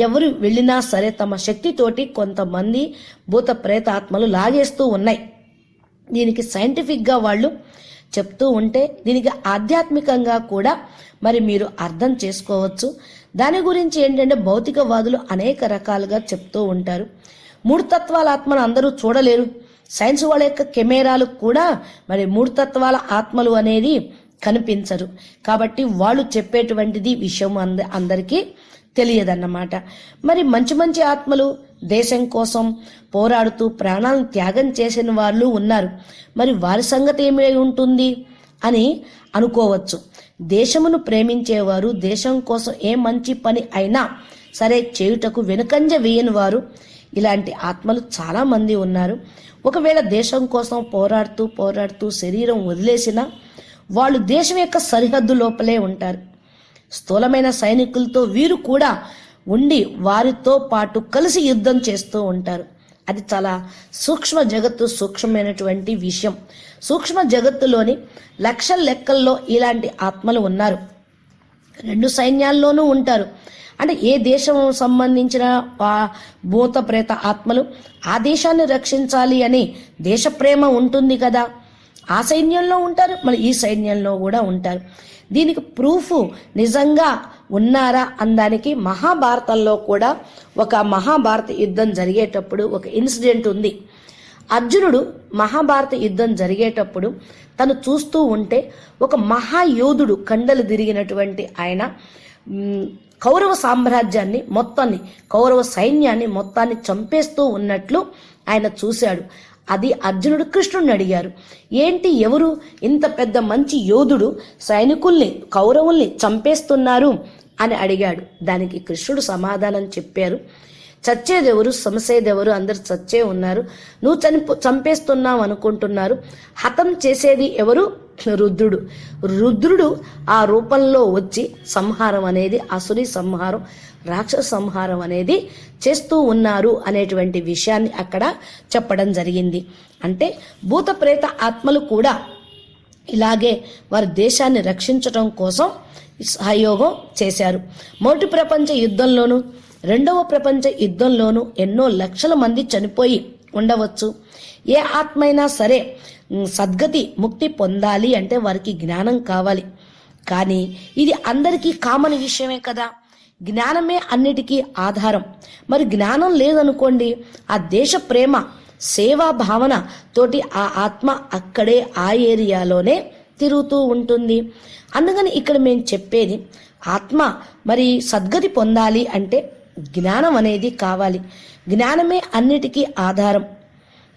ఎవరు వెళ్ళినా సరే తమ శక్తితోటి కొంతమంది భూత ప్రేతాత్మలు లాగేస్తూ ఉన్నాయి. దీనికి సైంటిఫిక్గా వాళ్ళు చెప్తూ ఉంటే దీనికి ఆధ్యాత్మికంగా కూడా మరి మీరు అర్థం చేసుకోవచ్చు. దాని గురించి ఏంటంటే భౌతికవాదులు అనేక రకాలుగా చెప్తూ ఉంటారు. 3 తత్వాల ఆత్మను అందరూ చూడలేరు. సైన్స్ వాళ్ళ యొక్క కెమెరాలు కూడా మరి 3 తత్వాల ఆత్మలు అనేది కనిపించరు. కాబట్టి వాళ్ళు చెప్పేటువంటిది విషయం అందరికీ తెలియదన్నమాట. మరి మంచి మంచి ఆత్మలు దేశం కోసం పోరాడుతూ ప్రాణాలను త్యాగం చేసిన వాళ్ళు ఉన్నారు. మరి వారి సంగతి ఏమై ఉంటుంది అని అనుకోవచ్చు. దేశమును ప్రేమించేవారు, దేశం కోసం ఏ మంచి పని అయినా సరే చేయుటకు వెనుకంజ వేయని వారు, ఇలాంటి ఆత్మలు చాలా మంది ఉన్నారు. ఒకవేళ దేశం కోసం పోరాడుతూ శరీరం వదిలేసినా వాళ్ళు దేశం యొక్క సరిహద్దు లోపలే ఉంటారు. స్థూలమైన సైనికులతో వీరు కూడా ఉండి వారితో పాటు కలిసి యుద్ధం చేస్తూ ఉంటారు. అది చాలా సూక్ష్మమైనటువంటి విషయం. సూక్ష్మ జగత్తులోని లక్షల లెక్కల్లో ఇలాంటి ఆత్మలు ఉన్నారు. రెండు సైన్యాల్లోనూ ఉంటారు. అంటే ఏ దేశం సంబంధించిన భూత ప్రేత ఆత్మలు ఆ దేశాన్ని రక్షించాలి అని దేశ ప్రేమ ఉంటుంది కదా, ఆ సైన్యంలో ఉంటారు, మళ్ళీ ఈ సైన్యంలో కూడా ఉంటారు. దీనికి ప్రూఫ్ నిజంగా ఉన్నారా అనడానికి మహాభారతంలో కూడా ఒక మహాభారత యుద్ధం జరిగేటప్పుడు ఒక ఇన్సిడెంట్ ఉంది. అర్జునుడు మహాభారత యుద్ధం జరిగేటప్పుడు తను చూస్తూ ఉంటే ఒక మహాయోధుడు కండలు తిరిగినటువంటి ఆయన కౌరవ సామ్రాజ్యాన్ని మొత్తాన్ని, కౌరవ సైన్యాన్ని మొత్తాన్ని చంపేస్తూ ఉన్నట్లు ఆయన చూశాడు. అది అర్జునుడు కృష్ణుడిని అడిగారు, ఏంటి ఎవరు ఇంత పెద్ద మంచి యోధుడు సైనికుల్ని కౌరవుల్ని చంపేస్తున్నారు అని అడిగాడు. దానికి కృష్ణుడు సమాధానం చెప్పారు, చచ్చేదెవరు సమసేదెవరు, అందరు చచ్చే ఉన్నారు, నువ్వు చంపేస్తున్నావు అనుకుంటున్నారు, హతం చేసేది ఎవరు? రుద్రుడు ఆ రూపంలో వచ్చి సంహారం అనేది, అసురి సంహారం, రాక్షస సంహారం అనేది చేస్తూ ఉన్నారు అనేటువంటి విషయాన్ని అక్కడ చెప్పడం జరిగింది. అంటే భూత ప్రేత ఆత్మలు కూడా ఇలాగే వారి దేశాన్ని రక్షించడం కోసం సహయోగం చేశారు. మొదటి ప్రపంచ యుద్ధంలోనూ రెండవ ప్రపంచ యుద్ధంలోనూ ఎన్నో లక్షల మంది చనిపోయి ఉండవచ్చు. ఏ ఆత్మ అయినా సరే సద్గతి ముక్తి పొందాలి అంటే వారికి జ్ఞానం కావాలి. కానీ ఇది అందరికీ కామన్ విషయమే కదా, జ్ఞానమే అన్నిటికీ ఆధారం. మరి జ్ఞానం లేదనుకోండి, ఆ దేశ ప్రేమ సేవా భావన తోటి ఆ ఆత్మ అక్కడే ఆ ఏరియాలోనే తిరుగుతూ ఉంటుంది. అందుకని ఇక్కడ మేము చెప్పేది, ఆత్మ మరి సద్గతి పొందాలి అంటే జ్ఞానం అనేది కావాలి. జ్ఞానమే అన్నిటికీ ఆధారం.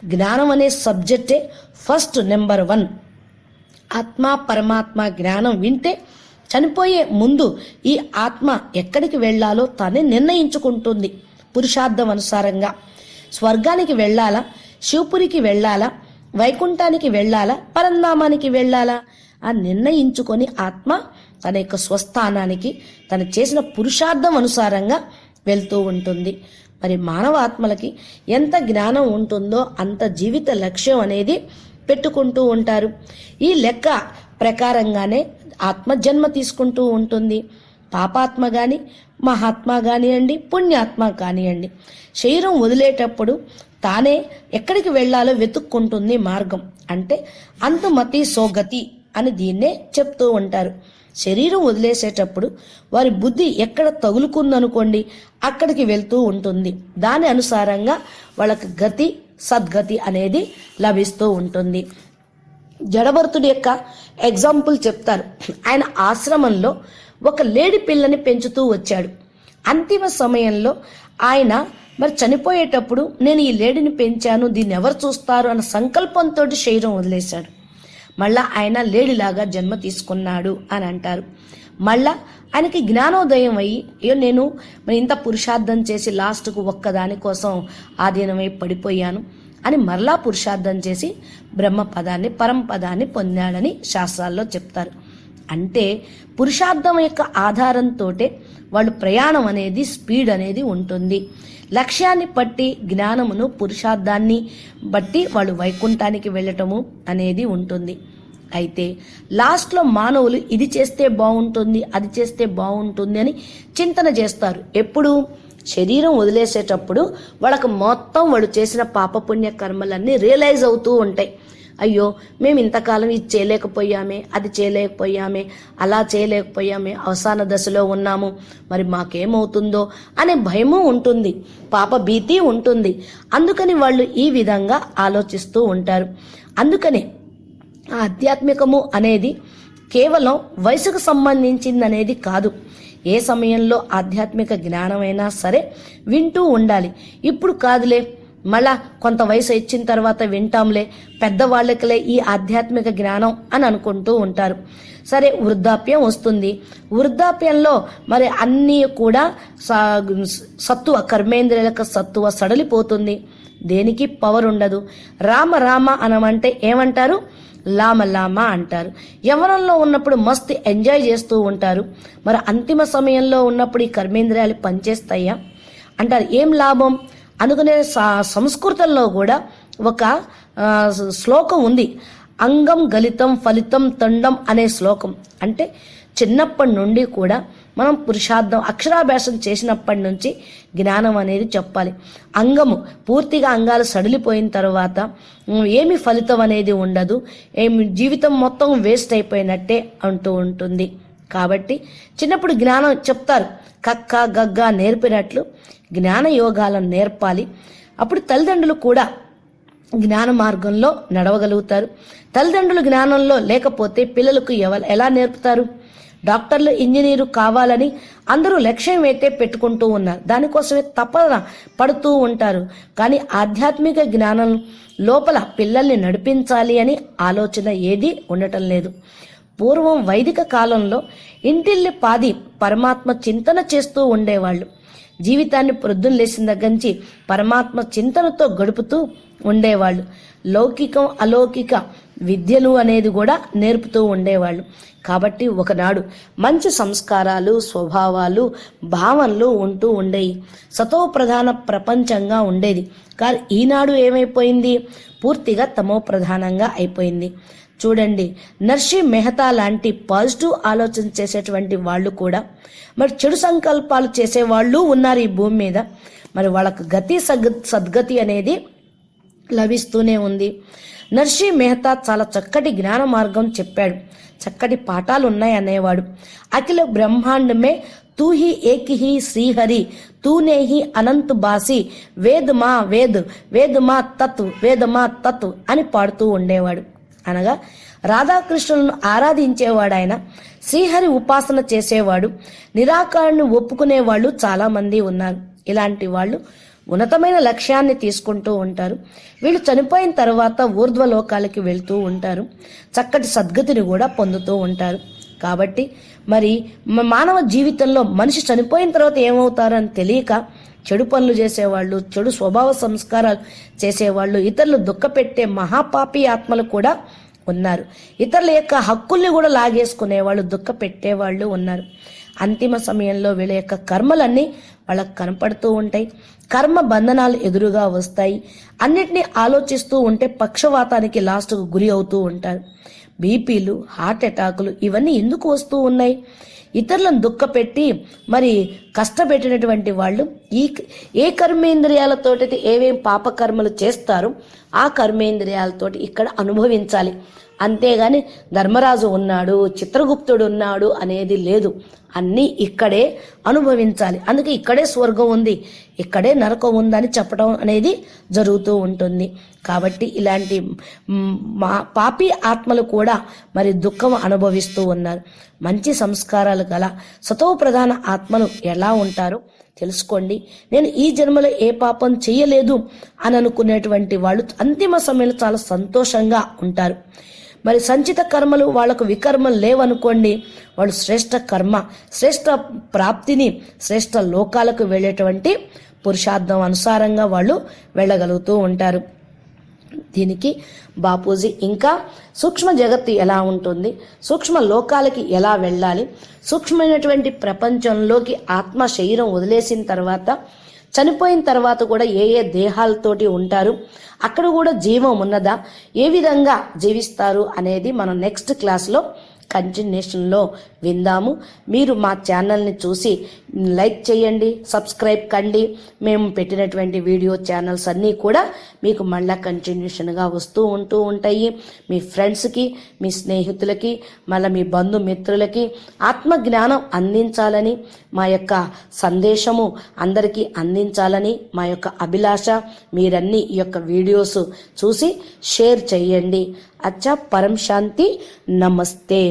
జ్ఞానం అనే సబ్జెక్టే ఫస్ట్ నెంబర్ 1. ఆత్మ పరమాత్మ జ్ఞానం వింటే చనిపోయే ముందు ఈ ఆత్మ ఎక్కడికి వెళ్ళాలో తానే నిర్ణయించుకుంటుంది. పురుషార్థం అనుసారంగా స్వర్గానికి వెళ్ళాలా, శివపురికి వెళ్ళాలా, వైకుంఠానికి వెళ్ళాలా, పరంధామానికి వెళ్ళాలా ఆ నిర్ణయించుకొని ఆత్మ తన యొక్క స్వస్థానానికి తను చేసిన పురుషార్థం అనుసారంగా వెళ్తూ ఉంటుంది. మరి మానవ ఆత్మలకి ఎంత జ్ఞానం ఉంటుందో అంత జీవిత లక్ష్యం అనేది పెట్టుకుంటూ ఉంటారు. ఈ లెక్క ప్రకారంగానే ఆత్మ జన్మ తీసుకుంటూ ఉంటుంది. పాపాత్మ కానీ మహాత్మ కానివ్వండి, పుణ్యాత్మ కానివ్వండి, శరీరం వదిలేటప్పుడు తానే ఎక్కడికి వెళ్ళాలో వెతుక్కుంటుంది మార్గం. అంటే అంతుమతి సోగతి అని దీన్నే చెప్తూ ఉంటారు. శరీరం వదిలేసేటప్పుడు వారి బుద్ధి ఎక్కడ తగులుకుందనుకోండి అక్కడికి వెళ్తూ ఉంటుంది. దాని అనుసారంగా వాళ్ళకి గతి సద్గతి అనేది లభిస్తూ ఉంటుంది. జడభరతుడి యొక్క ఎగ్జాంపుల్ చెప్తారు. ఆయన ఆశ్రమంలో ఒక లేడి పిల్లని పెంచుతూ వచ్చాడు. అంతిమ సమయంలో ఆయన మరి చనిపోయేటప్పుడు నేను ఈ లేడిని పెంచాను, దీన్ని ఎవరు చూస్తారు అన్న సంకల్పంతో శరీరం వదిలేశాడు. మళ్ళా ఆయన లేడిలాగా జన్మ తీసుకున్నాడు అని అంటారు. మళ్ళా ఆయనకి జ్ఞానోదయం అయ్యి, అయ్యో నేను ఇంత పురుషార్థం చేసి లాస్ట్కు ఒక్కదాని కోసం ఆధీనమై పడిపోయాను అని మరలా పురుషార్థం చేసి బ్రహ్మపదాన్ని పరంపదాన్ని పొందాడని శాస్త్రాల్లో చెప్తారు. అంటే పురుషార్థం యొక్క ఆధారంతో వాళ్ళు ప్రయాణం అనేది స్పీడ్ అనేది ఉంటుంది. లక్ష్యాన్ని బట్టి జ్ఞానమును పురుషార్థాన్ని బట్టి వాళ్ళు వైకుంఠానికి వెళ్ళటము అనేది ఉంటుంది. అయితే లాస్ట్లో మానవులు ఇది చేస్తే బాగుంటుంది, అది చేస్తే బాగుంటుంది అని చింతన చేస్తారు. ఎప్పుడు శరీరం వదిలేసేటప్పుడు వాళ్ళకు మొత్తం వాళ్ళు చేసిన పాపపుణ్య కర్మలన్నీ రియలైజ్ అవుతూ ఉంటాయి. అయ్యో మేము ఇంతకాలం ఇది చేయలేకపోయామే, అది చేయలేకపోయామే, అలా చేయలేకపోయామే, అవసాన దశలో ఉన్నాము, మరి మాకేమవుతుందో అనే భయము ఉంటుంది, పాప భీతి ఉంటుంది. అందుకని వాళ్ళు ఈ విధంగా ఆలోచిస్తూ ఉంటారు. అందుకనే ఆధ్యాత్మికము అనేది కేవలం వయసుకు సంబంధించింది అనేది కాదు. ఏ సమయంలో ఆధ్యాత్మిక జ్ఞానమైనా సరే వింటూ ఉండాలి. ఇప్పుడు కాదులే, మళ్ళా కొంత వయసు ఇచ్చిన తర్వాత వింటాంలే, పెద్దవాళ్ళకిలే ఈ ఆధ్యాత్మిక జ్ఞానం అని అనుకుంటూ ఉంటారు. సరే, వృద్ధాప్యం వస్తుంది. వృద్ధాప్యంలో మరి అన్నీ కూడా సత్తువ, కర్మేంద్రియాలకు సత్తువ సడలిపోతుంది. దేనికి పవర్ ఉండదు. రామ రామ అనమంటే ఏమంటారు? లామ లామ అంటారు. యవ్వనంలో ఉన్నప్పుడు మస్తు ఎంజాయ్ చేస్తూ ఉంటారు. మరి అంతిమ సమయంలో ఉన్నప్పుడు ఈ కర్మేంద్రియాలు పనిచేస్తాయా అంటారు. ఏం లాభం? అందుకనే సంస్కృతంలో కూడా ఒక శ్లోకం ఉంది. అంగం గలితం ఫలితం తండం అనే శ్లోకం. అంటే చిన్నప్పటి నుండి కూడా మనం పురుషార్థం అక్షరాభ్యాసం చేసినప్పటి నుంచి జ్ఞానం అనేది చెప్పాలి. అంగము పూర్తిగా అంగాలు సడిలిపోయిన తర్వాత ఏమి ఫలితం అనేది ఉండదు. జీవితం మొత్తం వేస్ట్ అయిపోయినట్టే అంటూ ఉంటుంది. కాబట్టి చిన్నప్పుడు జ్ఞానం చెప్తారు. కక్క గగ్గ నేర్పినట్లు జ్ఞాన యోగాలను నేర్పాలి. అప్పుడు తల్లిదండ్రులు కూడా జ్ఞాన మార్గంలో నడవగలుగుతారు. తల్లిదండ్రులు జ్ఞానంలో లేకపోతే పిల్లలకు ఎలా నేర్పుతారు? డాక్టర్లు, ఇంజనీరు కావాలని అందరూ లక్ష్యం అయితే పెట్టుకుంటూ ఉన్నారు. దానికోసమే తపన పడుతూ ఉంటారు. కానీ ఆధ్యాత్మిక జ్ఞానం లోపల పిల్లల్ని నడిపించాలి అని ఆలోచన ఏది ఉండటం లేదు. పూర్వం వైదిక కాలంలో ఇంటిల్లి పాది పరమాత్మ చింతన చేస్తూ ఉండేవాళ్ళు. జీవితాన్ని ప్రొద్దున లేచిన దగ్గర నుంచి పరమాత్మ చింతనతో గడుపుతూ ఉండేవాళ్ళు. లౌకికం అలౌకిక విద్యలు అనేది కూడా నేర్పుతూ ఉండేవాళ్ళు. కాబట్టి ఒకనాడు మంచి సంస్కారాలు, స్వభావాలు, భావనలు ఉంటూ ఉండేవి. సతో ప్రధాన ప్రపంచంగా ఉండేది. కానీ ఈనాడు ఏమైపోయింది? పూర్తిగా తమో ప్రధానంగా అయిపోయింది. చూడండి, నర్సీ మెహతా లాంటి పాజిటివ్ ఆలోచన చేసేటువంటి వాళ్ళు కూడా మరి చెడు సంకల్పాలు చేసేవాళ్ళు ఉన్నారు ఈ భూమి మీద. మరి వాళ్ళకు గతి సద్గతి అనేది లభిస్తూనే ఉంది. నర్సీ మెహతా చాలా చక్కటి జ్ఞాన మార్గం చెప్పాడు. చక్కటి పాఠాలు ఉన్నాయి అనేవాడు. అఖిల బ్రహ్మాండమే తూ హీ ఏక్ హీ శ్రీహరి తూనే హీ అనంత్ బాసి వేద్ మా వేద్ వేద్ మా తత్ వేద మా తత్ అని పాడుతూ ఉండేవాడు. అనగా రాధాకృష్ణులను ఆరాధించేవాడు ఆయన. శ్రీహరి ఉపాసన చేసేవాడు. నిరాకారాన్ని ఒప్పుకునేవాళ్ళు చాలా మంది ఉన్నారు. ఇలాంటి వాళ్ళు ఉన్నతమైన లక్ష్యాన్ని తీసుకుంటూ ఉంటారు. వీళ్ళు చనిపోయిన తర్వాత ఊర్ధ్వలోకాలకి వెళ్తూ ఉంటారు. చక్కటి సద్గతిని కూడా పొందుతూ ఉంటారు. కాబట్టి మరి మానవ జీవితంలో మనిషి చనిపోయిన తర్వాత ఏమవుతారని తెలియక చెడు పనులు చేసేవాళ్ళు, చెడు స్వభావ సంస్కారాలు చేసేవాళ్ళు, ఇతరులు దుఃఖపెట్టే మహాపాపి ఆత్మలు కూడా ఉన్నారు. ఇతరుల యొక్క హక్కుల్ని కూడా లాగేసుకునేవాళ్ళు, దుఃఖ పెట్టేవాళ్ళు ఉన్నారు. అంతిమ సమయంలో వీళ్ళ యొక్క కర్మలన్నీ వాళ్ళకు కనపడుతూ ఉంటాయి. కర్మ బంధనాలు ఎదురుగా వస్తాయి. అన్నిటినీ ఆలోచిస్తూ ఉంటే పక్షవాతానికి లాస్ట్కు గురి అవుతూ ఉంటారు. బీపీలు, హార్ట్ అటాకులు ఇవన్నీ ఎందుకు వస్తూ ఉన్నాయి? ఇతరులను దుఃఖపెట్టి మరి కష్టపెట్టినటువంటి వాళ్ళు ఏ కర్మేంద్రియాలతోటి ఏవేం పాపకర్మలు చేస్తారో ఆ కర్మేంద్రియాలతోటి ఇక్కడ అనుభవించాలి. అంతేగాని ధర్మరాజు ఉన్నాడు, చిత్రగుప్తుడు ఉన్నాడు అనేది లేదు. అన్నీ ఇక్కడే అనుభవించాలి. అందుకే ఇక్కడే స్వర్గం ఉంది, ఇక్కడే నరకం ఉందని చెప్పడం అనేది జరుగుతూ ఉంటుంది. కాబట్టి ఇలాంటి పాపి ఆత్మలు కూడా మరి దుఃఖం అనుభవిస్తూ ఉన్నారు. మంచి సంస్కారాలు గల సతో ప్రధాన ఆత్మలు ఎలా ఉంటారో తెలుసుకోండి. నేను ఈ జన్మలో ఏ పాపం చెయ్యలేదు అని అనుకునేటువంటి వాళ్ళు అంతిమ సమయంలో చాలా సంతోషంగా ఉంటారు. మరి సంచిత కర్మలు వాళ్లకు వికర్మలు లేవనుకోండి, వాళ్ళు శ్రేష్ఠ కర్మ, శ్రేష్ఠ ప్రాప్తిని, శ్రేష్ఠ లోకాలకు వెళ్ళేటువంటి పురుషార్థం అనుసారంగా వాళ్ళు వెళ్ళగలుగుతూ ఉంటారు. దీనికి బాపూజీ ఇంకా సూక్ష్మ జగత్తు ఎలా ఉంటుంది, సూక్ష్మ లోకాలకి ఎలా వెళ్ళాలి, సూక్ష్మమైనటువంటి ప్రపంచంలోకి ఆత్మ శరీరం వదిలేసిన తర్వాత చనిపోయిన తర్వాత కూడా ఏ ఏ దేహాలతోటి ఉంటారు, అక్కడ కూడా జీవం ఉన్నదా, ఏ విధంగా జీవిస్తారు అనేది మనం నెక్స్ట్ క్లాస్లో కంటిన్యూషన్లో విందాము. మీరు మా ఛానల్ని చూసి లైక్ చేయండి, సబ్స్క్రైబ్ కండి. మేము పెట్టినటువంటి వీడియో ఛానల్స్ అన్నీ కూడా మీకు మళ్ళీ కంటిన్యూషన్గా వస్తూ ఉంటాయి. మీ ఫ్రెండ్స్కి, మీ స్నేహితులకి, మళ్ళీ మీ బంధుమిత్రులకి ఆత్మజ్ఞానం అందించాలని మా యొక్క సందేశము అందరికీ అందించాలని మా యొక్క అభిలాష. మీరన్నీ ఈ యొక్క వీడియోస్ చూసి షేర్ చేయండి. అచ్చా, పరం శాంతి, నమస్తే.